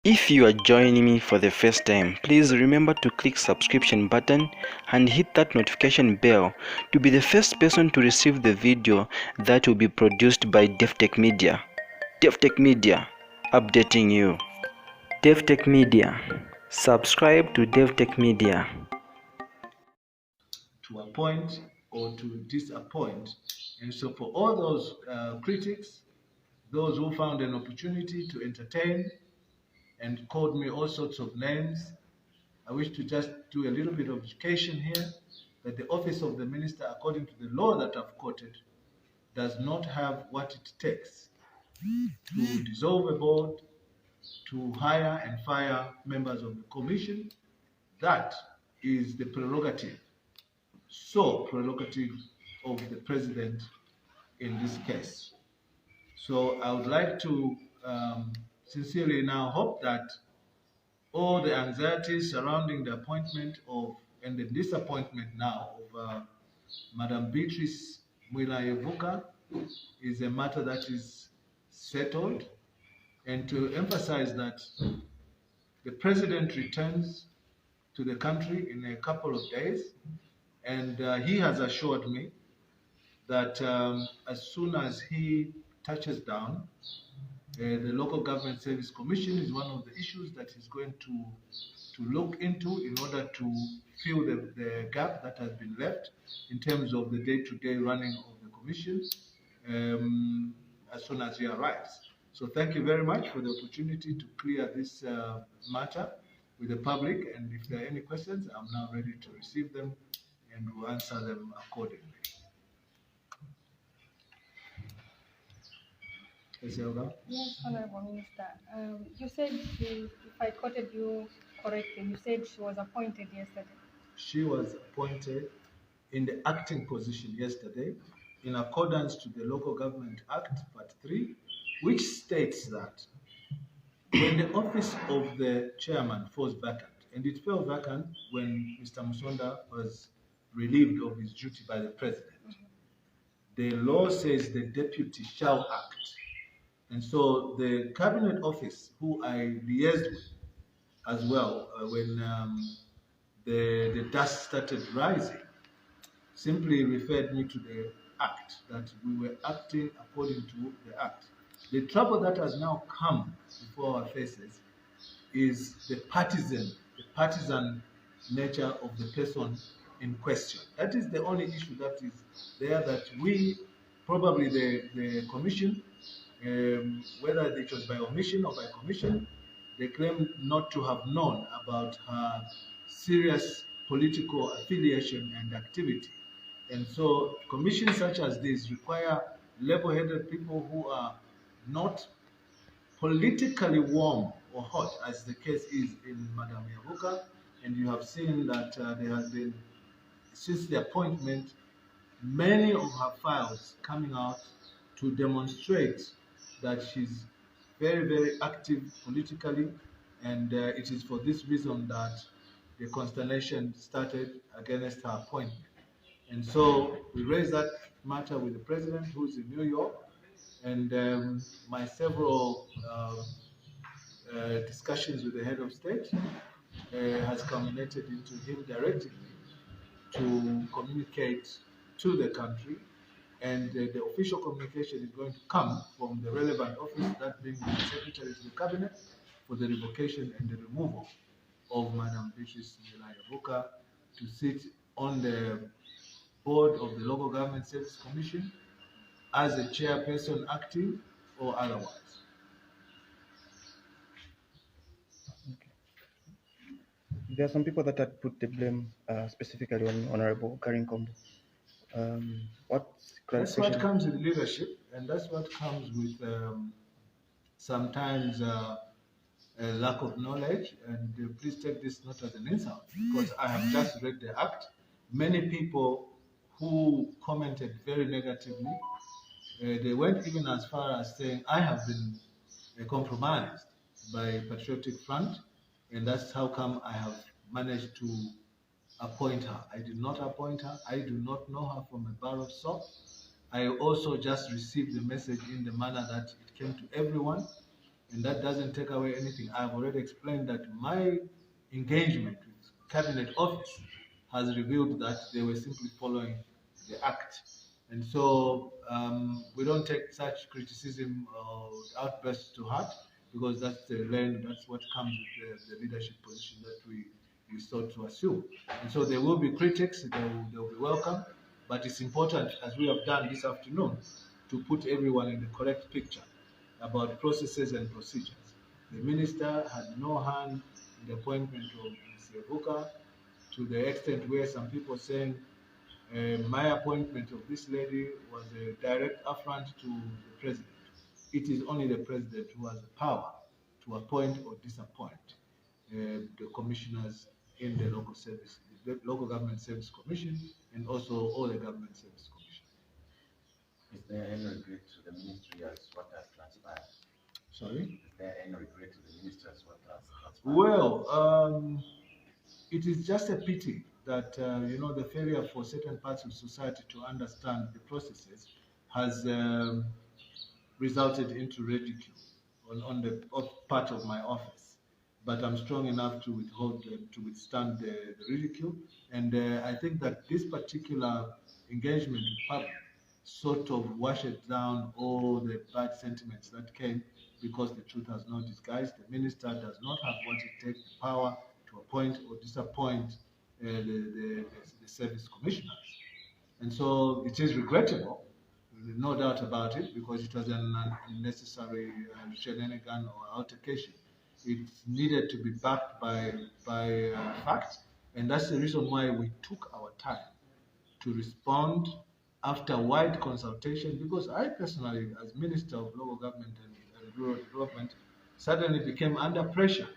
If you are joining me for the first time, please remember to click subscription button and hit that notification bell to be the first person to receive the video that will be produced by Davi-tech-media. Davi-tech-media, updating you. Davi-tech-media, subscribe to Davi-tech-media. To appoint or to disappoint. And so for all those critics, those who found an opportunity to entertain and called me all sorts of names, I wish to just do a little bit of education here that the office of the minister, according to the law that I've quoted, does not have what it takes to dissolve a board, to hire and fire members of the commission. That is the prerogative, sole prerogative of the president in this case. So I would like to sincerely now hope that all the anxieties surrounding the appointment of and the disappointment now of Madam Beatrice Mwila is a matter that is settled, and to emphasize that the president returns to the country in a couple of days, and he has assured me that as soon as he touches down, the Local Government Service Commission is one of the issues that he's going to look into in order to fill the gap that has been left in terms of the day-to-day running of the commission as soon as he arrives. So thank you very much for the opportunity to clear this matter with the public, and if there are any questions, I'm now ready to receive them and will answer them accordingly. Yes, Honorable Minister. You said, if I quoted you correctly, you said she was appointed yesterday. She was appointed in the acting position yesterday in accordance to the Local Government Act, Part 3, which states that when the office of the chairman falls vacant, and it fell vacant when Mr. Musonda was relieved of his duty by the president, the law says the deputy shall act. And so the cabinet office, who I liaised with as well when the dust started rising, simply referred me to the act, that we were acting according to the act. The trouble that has now come before our faces is the partisan nature of the person in question. That is the only issue that is there, that we, probably the commission, whether it was by omission or by commission, they claim not to have known about her serious political affiliation and activity. And so commissions such as this require level-headed people who are not politically warm or hot, as the case is in Madam Yavuka. And you have seen that there has been, since the appointment, many of her files coming out to demonstrate that she's very, very active politically, and it is for this reason that the consternation started against her appointment. And so we raised that matter with the president, who's in New York, and my several discussions with the head of state has culminated into him directing me to communicate to the country, and the official communication is going to come from the relevant office, that being the Secretary to the Cabinet, for the revocation and the removal of Madam Beatrice Mwila to sit on the board of the Local Government Service Commission as a chairperson acting or otherwise. There are some people that had put the blame specifically on Honorable Garry Nkombo. That's what comes with leadership, and that's what comes with sometimes a lack of knowledge. And please take this not as an insult, because I have just read the act. Many people who commented very negatively, they went even as far as saying I have been compromised by Patriotic Front, and that's how come I have managed to appoint her. I did not appoint her. I do not know her from a bar of soap. I also just received the message in the manner that it came to everyone, and that doesn't take away anything. I've already explained that my engagement with Cabinet Office has revealed that they were simply following the act. And so we don't take such criticism or outbursts to heart, because that's the lane, that's what comes with the leadership position that we sought to assume. And so there will be critics, they'll be welcome, but it's important, as we have done this afternoon, to put everyone in the correct picture about processes and procedures. The minister had no hand in the appointment of Ms. Ebuka, to the extent where some people saying my appointment of this lady was a direct affront to the president. It is only the president who has the power to appoint or disappoint the commissioners in the local government service commission, and also all the government service commission. Is there any regret to the ministry as what has transpired? Sorry? Is there any regret to the ministry as what has transpired? Well, it is just a pity that the failure for certain parts of society to understand the processes has resulted into ridicule on the part of my office. But I'm strong enough to withstand the ridicule, and I think that this particular engagement with public sort of washed down all the bad sentiments that came, because the truth has no disguise. The minister does not have what it takes, the power to appoint or disappoint the service commissioners. And so it is regrettable, no doubt about it, because it was an unnecessary shenanigan or altercation. It needed to be backed by facts, and that's the reason why we took our time to respond after wide consultation, because I personally, as Minister of Local Government and Rural Development, suddenly became under pressure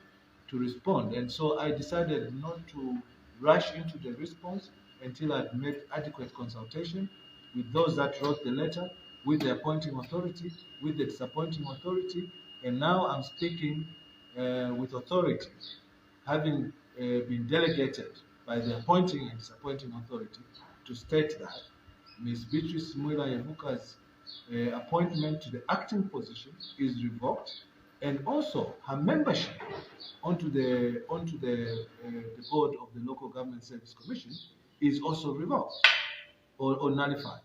to respond. And so I decided not to rush into the response until I'd made adequate consultation with those that wrote the letter, with the appointing authority, with the disappointing authority, and now I'm speaking with authority, having been delegated by the appointing and disappointing authority to state that Ms. Beatrice Mwila Ebuka's appointment to the acting position is revoked, and also her membership onto the board of the Local Government Service Commission is also revoked or nullified.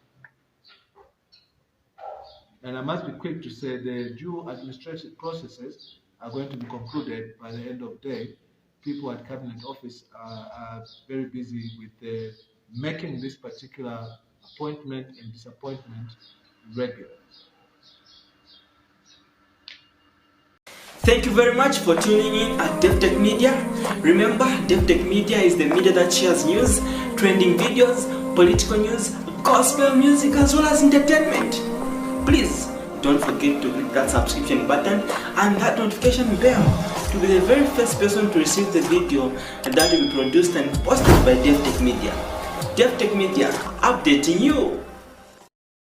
And I must be quick to say the due administrative processes are going to be concluded by the end of the day. People at Cabinet Office are very busy with making this particular appointment and disappointment regular. Thank you very much for tuning in at Davi-tech-media. Remember, Davi-tech-media is the media that shares news, trending videos, political news, gospel music, as well as entertainment. Please don't forget to click that subscription button and that notification bell to be the very first person to receive the video that will be produced and posted by Davi-tech-media. Davi-tech-media, updating you.